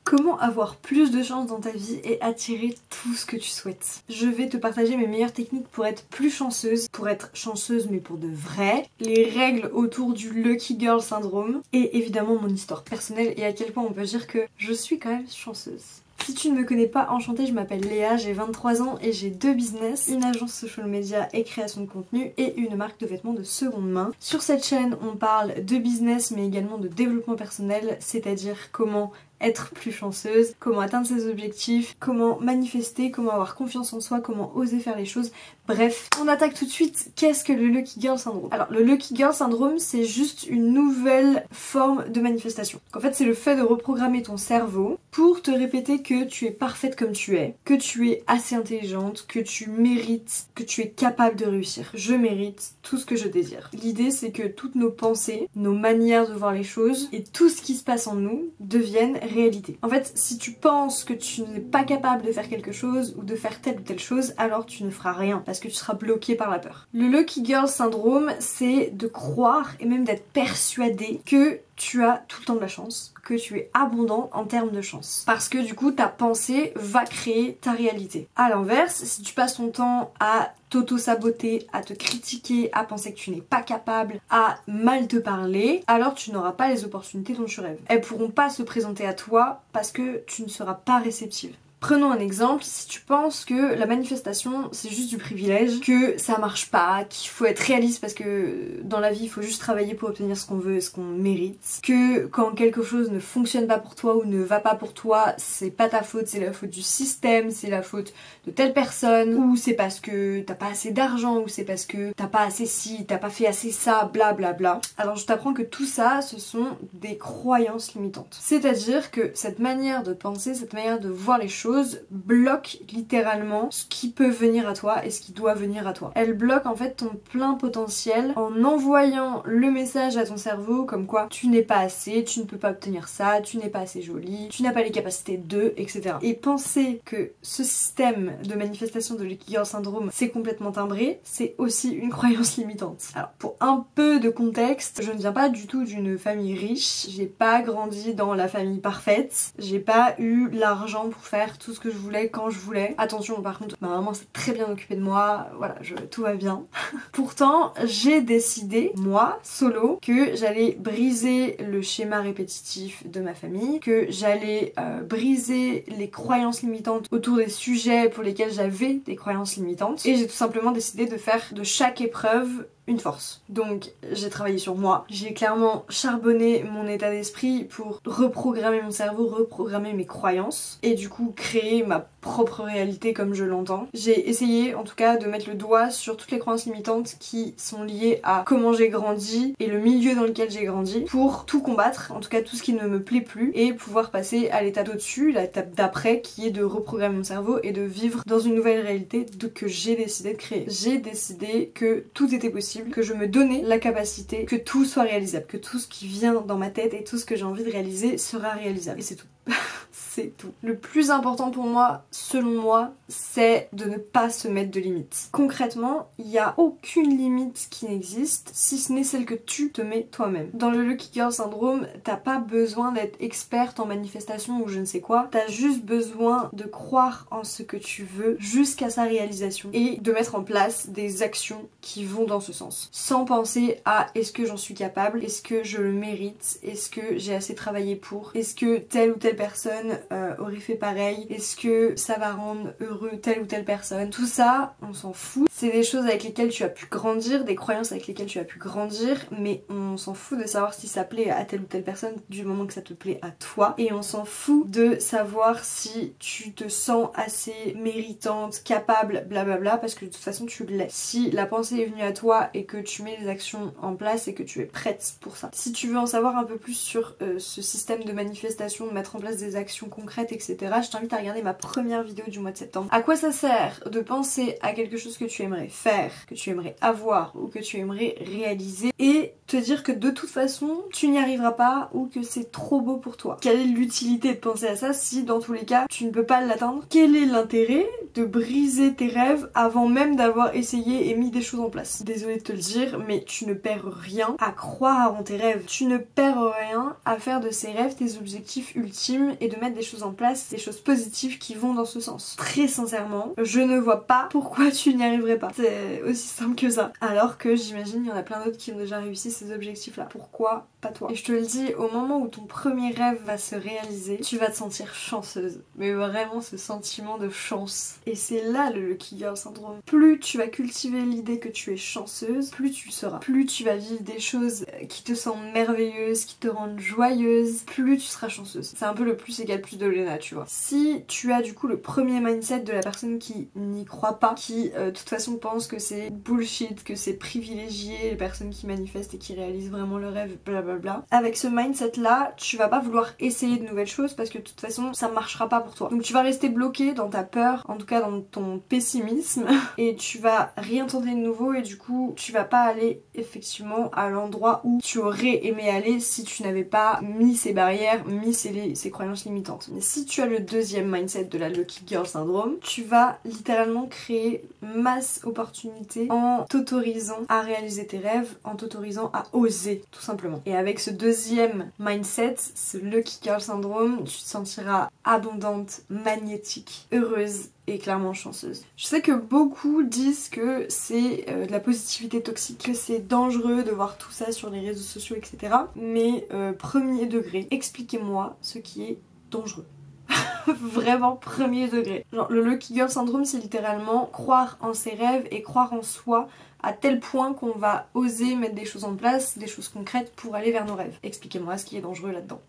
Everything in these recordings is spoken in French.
Comment avoir plus de chance dans ta vie et attirer tout ce que tu souhaites. Je vais te partager mes meilleures techniques pour être plus chanceuse, pour être chanceuse mais pour de vrai, les règles autour du Lucky Girl Syndrome et évidemment mon histoire personnelle et à quel point on peut dire que je suis quand même chanceuse. Si tu ne me connais pas, enchantée, je m'appelle Léa, j'ai 23 ans et j'ai 2 business, une agence social media et création de contenu et une marque de vêtements de seconde main. Sur cette chaîne, on parle de business mais également de développement personnel, c'est-à-dire comment être plus chanceuse, comment atteindre ses objectifs, comment manifester, comment avoir confiance en soi, comment oser faire les choses. Bref, on attaque tout de suite. Qu'est-ce que le Lucky Girl Syndrome? Alors le Lucky Girl Syndrome, c'est juste une nouvelle forme de manifestation. En fait, c'est le fait de reprogrammer ton cerveau pour te répéter que tu es parfaite comme tu es, que tu es assez intelligente, que tu mérites, que tu es capable de réussir. Je mérite tout ce que je désire. L'idée, c'est que toutes nos pensées, nos manières de voir les choses et tout ce qui se passe en nous deviennent réalité. En fait, si tu penses que tu n'es pas capable de faire quelque chose ou de faire telle ou telle chose, alors tu ne feras rien parce que tu seras bloqué par la peur. Le Lucky Girl Syndrome, c'est de croire et même d'être persuadé que tu as tout le temps de la chance, que tu es abondant en termes de chance. Parce que du coup, ta pensée va créer ta réalité. À l'inverse, si tu passes ton temps à t'auto-saboter, à te critiquer, à penser que tu n'es pas capable, à mal te parler, alors tu n'auras pas les opportunités dont tu rêves. Elles pourront pas se présenter à toi parce que tu ne seras pas réceptive. Prenons un exemple, si tu penses que la manifestation c'est juste du privilège, que ça marche pas, qu'il faut être réaliste parce que dans la vie il faut juste travailler pour obtenir ce qu'on veut et ce qu'on mérite, que quand quelque chose ne fonctionne pas pour toi ou ne va pas pour toi, c'est pas ta faute, c'est la faute du système, c'est la faute de telle personne, ou c'est parce que t'as pas assez d'argent, ou c'est parce que t'as pas assez ci, t'as pas fait assez ça, bla bla bla. Alors je t'apprends que tout ça ce sont des croyances limitantes. C'est-à-dire que cette manière de penser, cette manière de voir les choses bloque littéralement ce qui peut venir à toi et ce qui doit venir à toi. Elle bloque en fait ton plein potentiel en envoyant le message à ton cerveau comme quoi tu n'es pas assez, tu ne peux pas obtenir ça, tu n'es pas assez jolie, tu n'as pas les capacités de, etc. Et penser que ce système de manifestation de Lucky Girl Syndrome c'est complètement timbré, c'est aussi une croyance limitante. Alors pour un peu de contexte, je ne viens pas du tout d'une famille riche, j'ai pas grandi dans la famille parfaite, j'ai pas eu l'argent pour faire tout ce que je voulais quand je voulais. Attention, par contre, ma maman s'est très bien occupée de moi, voilà, tout va bien. Pourtant, j'ai décidé, moi, solo, que j'allais briser le schéma répétitif de ma famille, que j'allais briser les croyances limitantes autour des sujets pour lesquels j'avais des croyances limitantes, et j'ai tout simplement décidé de faire de chaque épreuve une force. Donc j'ai travaillé sur moi, j'ai clairement charbonné mon état d'esprit pour reprogrammer mon cerveau, reprogrammer mes croyances et du coup créer ma propre réalité comme je l'entends. J'ai essayé en tout cas de mettre le doigt sur toutes les croyances limitantes qui sont liées à comment j'ai grandi et le milieu dans lequel j'ai grandi pour tout combattre, en tout cas tout ce qui ne me plaît plus et pouvoir passer à l'étape d'au-dessus, l'étape d'après qui est de reprogrammer mon cerveau et de vivre dans une nouvelle réalité que j'ai décidé de créer. J'ai décidé que tout était possible, que je me donnais la capacité que tout soit réalisable, que tout ce qui vient dans ma tête et tout ce que j'ai envie de réaliser sera réalisable. Et c'est tout. C'est tout. Le plus important pour moi, selon moi, c'est de ne pas se mettre de limites. Concrètement, il n'y a aucune limite qui n'existe si ce n'est celle que tu te mets toi-même. Dans le Lucky Girl Syndrome, t'as pas besoin d'être experte en manifestation ou je ne sais quoi, t'as juste besoin de croire en ce que tu veux jusqu'à sa réalisation et de mettre en place des actions qui vont dans ce sens. Sans penser à est-ce que j'en suis capable, est-ce que je le mérite, est-ce que j'ai assez travaillé pour, est-ce que telle ou telle personne aurait fait pareil, est-ce que ça va rendre heureux telle ou telle personne. Tout ça, on s'en fout. C'est des choses avec lesquelles tu as pu grandir, des croyances avec lesquelles tu as pu grandir, mais on s'en fout de savoir si ça plaît à telle ou telle personne du moment que ça te plaît à toi. Et on s'en fout de savoir si tu te sens assez méritante, capable, blablabla, parce que de toute façon tu l'es. Si la pensée est venue à toi et que tu mets les actions en place et que tu es prête pour ça. Si tu veux en savoir un peu plus sur ce système de manifestation, de mettre en place des actions concrètes, etc., je t'invite à regarder ma première vidéo du mois de septembre. À quoi ça sert de penser à quelque chose que tu aimerais faire, que tu aimerais avoir ou que tu aimerais réaliser et te dire que de toute façon tu n'y arriveras pas ou que c'est trop beau pour toi. Quelle est l'utilité de penser à ça si dans tous les cas tu ne peux pas l'atteindre? Quel est l'intérêt de briser tes rêves avant même d'avoir essayé et mis des choses en place? Désolée de te le dire, mais tu ne perds rien à croire en tes rêves. Tu ne perds rien à faire de ces rêves tes objectifs ultimes et de mettre des choses en place, des choses positives qui vont dans ce sens. Très sincèrement, je ne vois pas pourquoi tu n'y arriverais pas. C'est aussi simple que ça. Alors que j'imagine il y en a plein d'autres qui ont déjà réussi ces objectifs là. Pourquoi pas toi? Et je te le dis, au moment où ton premier rêve va se réaliser, tu vas te sentir chanceuse. Mais vraiment ce sentiment de chance. Et c'est là le Lucky Girl Syndrome. Plus tu vas cultiver l'idée que tu es chanceuse, plus tu le seras. Plus tu vas vivre des choses qui te semblent merveilleuses, qui te rendent joyeuse, plus tu seras chanceuse. C'est un peu le plus égale plus de Lena, tu vois. Si tu as du coup le premier mindset de la personne qui n'y croit pas, qui de toute façon pense que c'est bullshit, que c'est privilégié les personnes qui manifestent et qui réalisent vraiment le rêve, blablabla. Avec ce mindset là, tu vas pas vouloir essayer de nouvelles choses parce que de toute façon ça marchera pas pour toi. Donc tu vas rester bloqué dans ta peur, en tout cas dans ton pessimisme, et tu vas rien tenter de nouveau et du coup tu vas pas aller effectivement à l'endroit où tu aurais aimé aller si tu n'avais pas mis ces barrières, mis ces croyances limitantes. Mais si tu as le deuxième mindset de la Lucky Girl Syndrome, tu vas littéralement créer masse opportunités en t'autorisant à réaliser tes rêves, en t'autorisant à oser tout simplement. Et avec ce deuxième mindset, ce Lucky Girl Syndrome, tu te sentiras abondante, magnétique, heureuse et clairement chanceuse. Je sais que beaucoup disent que c'est de la positivité toxique, que c'est dangereux de voir tout ça sur les réseaux sociaux, etc. Mais premier degré, expliquez-moi ce qui est dangereux. Vraiment premier degré. Genre le Lucky Girl Syndrome, c'est littéralement croire en ses rêves et croire en soi à tel point qu'on va oser mettre des choses en place, des choses concrètes pour aller vers nos rêves. Expliquez-moi ce qui est dangereux là-dedans.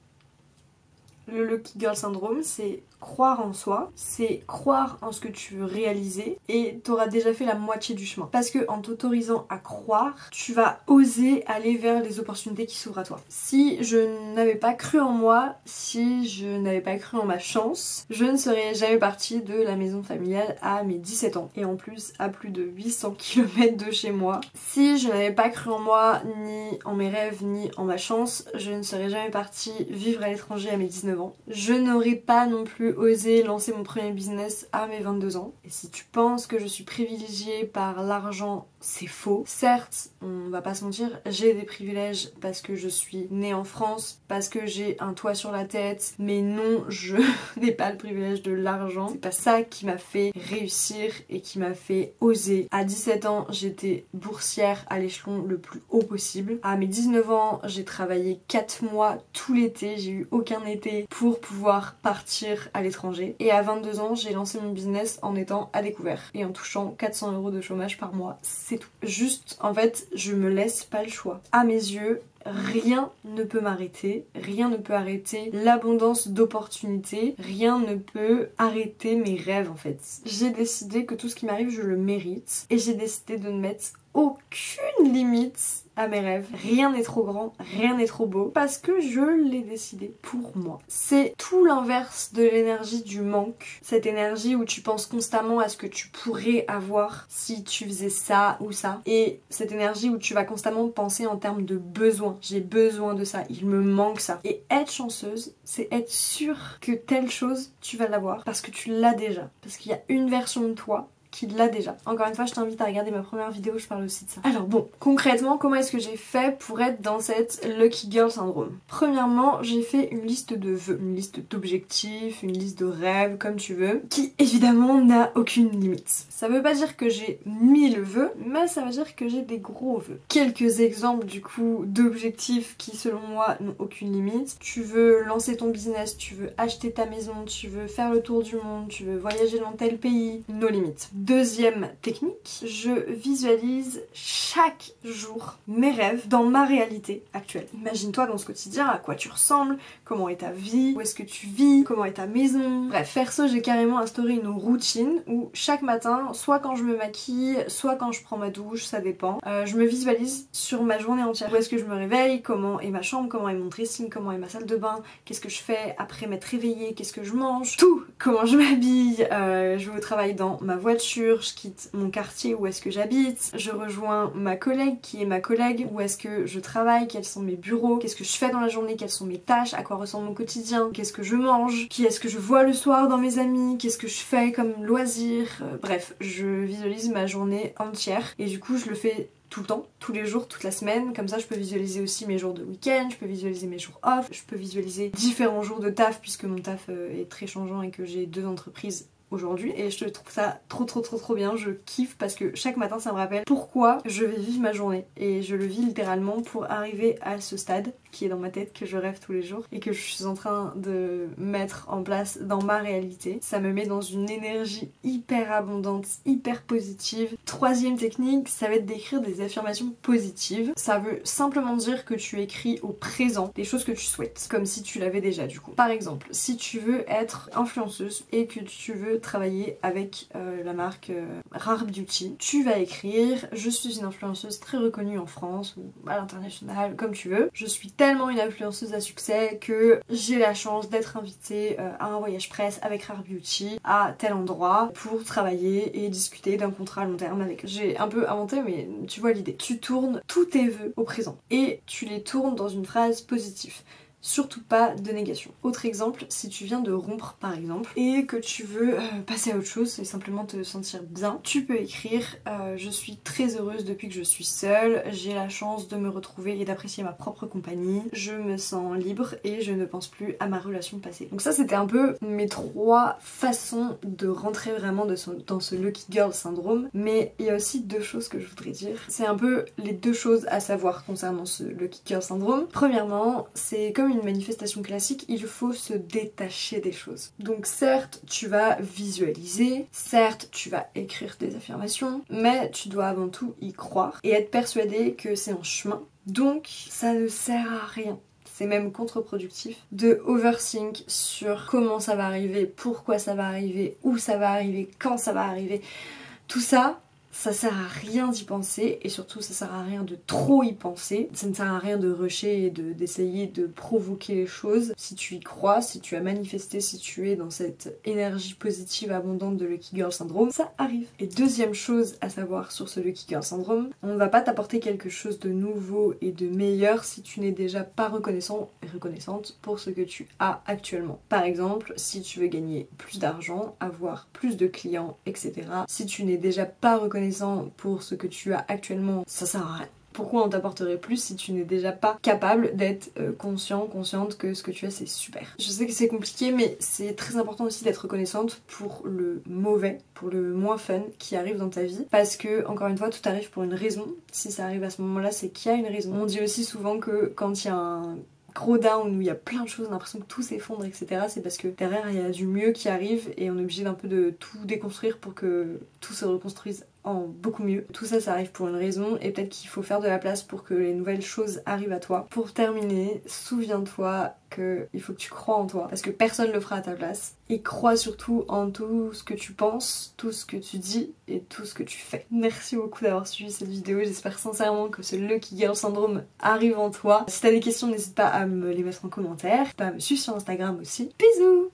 Le Lucky Girl Syndrome, c'est croire en soi, c'est croire en ce que tu veux réaliser et t'auras déjà fait la moitié du chemin. Parce que en t'autorisant à croire, tu vas oser aller vers les opportunités qui s'ouvrent à toi. Si je n'avais pas cru en moi, si je n'avais pas cru en ma chance, je ne serais jamais partie de la maison familiale à mes 17 ans. Et en plus à plus de 800 km de chez moi. Si je n'avais pas cru en moi, ni en mes rêves, ni en ma chance, je ne serais jamais partie vivre à l'étranger à mes 19 ans. Je n'aurais pas non plus osé lancer mon premier business à mes 22 ans. Et si tu penses que je suis privilégiée par l'argent, c'est faux. Certes, on va pas se mentir, j'ai des privilèges parce que je suis née en France, parce que j'ai un toit sur la tête, mais non, je n'ai pas le privilège de l'argent. C'est pas ça qui m'a fait réussir et qui m'a fait oser. À 17 ans, j'étais boursière à l'échelon le plus haut possible. À mes 19 ans, j'ai travaillé 4 mois tout l'été, j'ai eu aucun été pour pouvoir partir à l'étranger. Et à 22 ans, j'ai lancé mon business en étant à découvert et en touchant 400 € de chômage par mois. C'est tout. Juste, en fait, je me laisse pas le choix. À mes yeux, rien ne peut m'arrêter, rien ne peut arrêter l'abondance d'opportunités, rien ne peut arrêter mes rêves en fait. J'ai décidé que tout ce qui m'arrive, je le mérite et j'ai décidé de ne mettre aucune limite à mes rêves. Rien n'est trop grand, rien n'est trop beau parce que je l'ai décidé pour moi. C'est tout l'inverse de l'énergie du manque. Cette énergie où tu penses constamment à ce que tu pourrais avoir si tu faisais ça ou ça. Et cette énergie où tu vas constamment penser en termes de besoin. J'ai besoin de ça, il me manque ça. Et être chanceuse, c'est être sûre que telle chose, tu vas l'avoir parce que tu l'as déjà. Parce qu'il y a une version de toi qui l'a déjà. Encore une fois, je t'invite à regarder ma première vidéo où je parle aussi de ça. Alors bon, concrètement, comment est-ce que j'ai fait pour être dans cette Lucky Girl Syndrome? Premièrement, j'ai fait une liste de vœux, une liste d'objectifs, une liste de rêves, comme tu veux, qui évidemment n'a aucune limite. Ça veut pas dire que j'ai 1000 vœux, mais ça veut dire que j'ai des gros vœux. Quelques exemples du coup d'objectifs qui selon moi n'ont aucune limite. Tu veux lancer ton business, tu veux acheter ta maison, tu veux faire le tour du monde, tu veux voyager dans tel pays, nos limites. Deuxième technique, je visualise chaque jour mes rêves dans ma réalité actuelle. Imagine-toi dans ce quotidien à quoi tu ressembles, comment est ta vie, où est-ce que tu vis, comment est ta maison. Bref, perso, j'ai carrément instauré une routine où chaque matin, soit quand je me maquille, soit quand je prends ma douche, ça dépend, je me visualise sur ma journée entière. Où est-ce que je me réveille, comment est ma chambre, comment est mon dressing, comment est ma salle de bain, qu'est-ce que je fais après m'être réveillée, qu'est-ce que je mange, tout, comment je m'habille, je vais au travail dans ma voiture, voiture, je quitte mon quartier où est-ce que j'habite, je rejoins ma collègue qui est ma collègue, où est-ce que je travaille, quels sont mes bureaux, qu'est-ce que je fais dans la journée, quelles sont mes tâches, à quoi ressemble mon quotidien, qu'est-ce que je mange, qui est-ce que je vois le soir dans mes amis, qu'est-ce que je fais comme loisir, bref, je visualise ma journée entière et du coup je le fais tout le temps, tous les jours, toute la semaine, comme ça je peux visualiser aussi mes jours de week-end, je peux visualiser mes jours off, je peux visualiser différents jours de taf puisque mon taf est très changeant et que j'ai 2 entreprises aujourd'hui et je trouve ça trop bien, je kiffe parce que chaque matin ça me rappelle pourquoi je vais vivre ma journée et je le vis littéralement pour arriver à ce stade qui est dans ma tête, que je rêve tous les jours et que je suis en train de mettre en place dans ma réalité. Ça me met dans une énergie hyper abondante, hyper positive. Troisième technique, ça va être d'écrire des affirmations positives. Ça veut simplement dire que tu écris au présent des choses que tu souhaites, comme si tu l'avais déjà du coup. Par exemple, si tu veux être influenceuse et que tu veux travailler avec la marque Rare Beauty, tu vas écrire: je suis une influenceuse très reconnue en France ou à l'international, comme tu veux. Je suis tellement une influenceuse à succès que j'ai la chance d'être invitée à un voyage presse avec Rare Beauty à tel endroit pour travailler et discuter d'un contrat à long terme avec eux. J'ai un peu inventé mais tu vois l'idée. Tu tournes tous tes vœux au présent et tu les tournes dans une phrase positive. Surtout pas de négation. Autre exemple, si tu viens de rompre par exemple et que tu veux passer à autre chose et simplement te sentir bien, tu peux écrire je suis très heureuse depuis que je suis seule, j'ai la chance de me retrouver et d'apprécier ma propre compagnie, je me sens libre et je ne pense plus à ma relation passée. Donc ça c'était un peu mes 3 façons de rentrer vraiment dans ce Lucky Girl syndrome, mais il y a aussi 2 choses que je voudrais dire. C'est un peu les 2 choses à savoir concernant ce Lucky Girl syndrome. Premièrement, c'est comme une manifestation classique, il faut se détacher des choses. Donc certes, tu vas visualiser, certes, tu vas écrire des affirmations, mais tu dois avant tout y croire et être persuadé que c'est en chemin. Donc ça ne sert à rien. C'est même contre-productif de overthink sur comment ça va arriver, pourquoi ça va arriver, où ça va arriver, quand ça va arriver. Tout ça, ça sert à rien d'y penser et surtout ça sert à rien de trop y penser. Ça ne sert à rien de rusher et d'essayer de provoquer les choses. Si tu y crois, si tu as manifesté, si tu es dans cette énergie positive abondante de Lucky Girl Syndrome, ça arrive. Et deuxième chose à savoir sur ce Lucky Girl Syndrome, on ne va pas t'apporter quelque chose de nouveau et de meilleur si tu n'es déjà pas reconnaissant et reconnaissante pour ce que tu as actuellement. Par exemple, si tu veux gagner plus d'argent, avoir plus de clients, etc. Si tu n'es déjà pas reconnaissant pour ce que tu as actuellement, ça sert à rien. Pourquoi on t'apporterait plus si tu n'es déjà pas capable d'être consciente que ce que tu as c'est super. Je sais que c'est compliqué mais c'est très important aussi d'être reconnaissante pour le mauvais, pour le moins fun qui arrive dans ta vie. Parce que, encore une fois, tout arrive pour une raison. Si ça arrive à ce moment-là, c'est qu'il y a une raison. On dit aussi souvent que quand il y a un gros down où il y a plein de choses, on a l'impression que tout s'effondre, etc. C'est parce que derrière il y a du mieux qui arrive et on est obligé d'un peu de tout déconstruire pour que tout se reconstruise en beaucoup mieux. Tout ça, ça arrive pour une raison et peut-être qu'il faut faire de la place pour que les nouvelles choses arrivent à toi. Pour terminer, souviens-toi qu'il faut que tu crois en toi parce que personne ne le fera à ta place. Et crois surtout en tout ce que tu penses, tout ce que tu dis et tout ce que tu fais. Merci beaucoup d'avoir suivi cette vidéo. J'espère sincèrement que ce Lucky Girl Syndrome arrive en toi. Si t'as des questions, n'hésite pas à me les mettre en commentaire. Tu peux me suivre sur Instagram aussi. Bisous!